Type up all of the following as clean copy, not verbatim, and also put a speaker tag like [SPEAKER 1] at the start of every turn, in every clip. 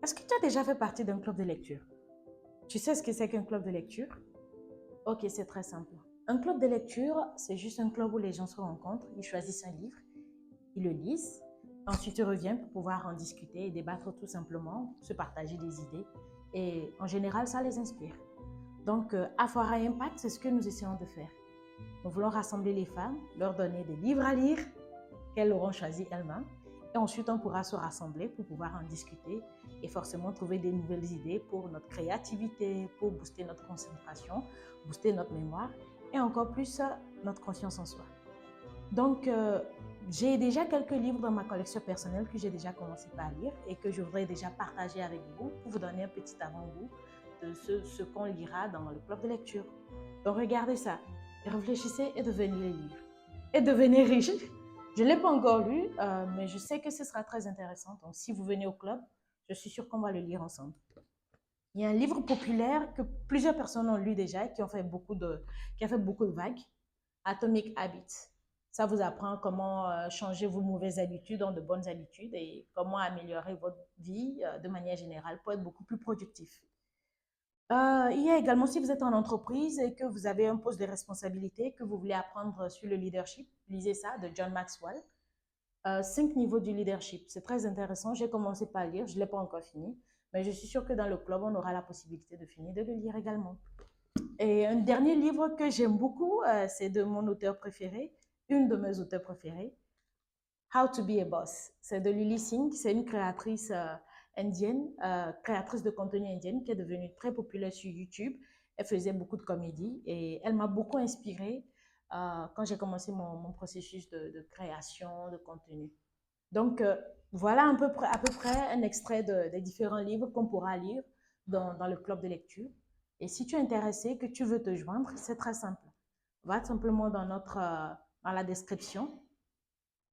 [SPEAKER 1] Est-ce que tu as déjà fait partie d'un club de lecture? Tu sais ce que c'est qu'un club de lecture? Ok, c'est très simple. Un club de lecture, c'est juste un club où les gens se rencontrent, ils choisissent un livre, ils le lisent, ensuite ils reviennent pour pouvoir en discuter et débattre tout simplement, se partager des idées. Et en général, ça les inspire. Donc, à Fora Impact, c'est ce que nous essayons de faire. Nous voulons rassembler les femmes, leur donner des livres à lire qu'elles auront choisis elles-mêmes. Et ensuite, on pourra se rassembler pour pouvoir en discuter et forcément trouver des nouvelles idées pour notre créativité, pour booster notre concentration, booster notre mémoire et encore plus notre confiance en soi. Donc, j'ai déjà quelques livres dans ma collection personnelle que j'ai déjà commencé par lire et que je voudrais déjà partager avec vous pour vous donner un petit avant-goût de ce qu'on lira dans le club de lecture. Donc, regardez ça, réfléchissez et devenez les livres. Et devenez riche. Je ne l'ai pas encore lu, mais je sais que ce sera très intéressant. Donc, si vous venez au club, je suis sûre qu'on va le lire ensemble. Il y a un livre populaire que plusieurs personnes ont lu déjà et qui a fait beaucoup de vagues, Atomic Habits. Ça vous apprend comment changer vos mauvaises habitudes en de bonnes habitudes et comment améliorer votre vie de manière générale pour être beaucoup plus productif. Il y a également, si vous êtes en entreprise et que vous avez un poste de responsabilité, que vous voulez apprendre sur le leadership, lisez ça de John Maxwell. 5 niveaux du leadership. C'est très intéressant. J'ai commencé par lire, je ne l'ai pas encore fini, mais je suis sûre que dans le club, on aura la possibilité de finir de le lire également. Et un dernier livre que j'aime beaucoup, c'est de mon auteur préféré, une de mes auteurs préférées, How to be a Boss. C'est de Lily Singh, c'est une créatrice indienne, créatrice de contenu indienne qui est devenue très populaire sur YouTube. Elle faisait beaucoup de comédie et elle m'a beaucoup inspirée quand j'ai commencé mon processus de création de contenu. Donc, voilà à peu près un extrait des différents livres qu'on pourra lire dans le club de lecture. Et si tu es intéressé, que tu veux te joindre, c'est très simple. Va simplement dans la description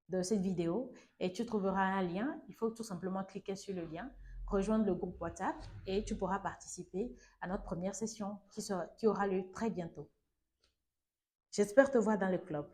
[SPEAKER 1] de cette vidéo et tu trouveras un lien. Il faut tout simplement cliquer sur le lien, rejoindre le groupe WhatsApp et tu pourras participer à notre première session qui aura lieu très bientôt. J'espère te voir dans le club.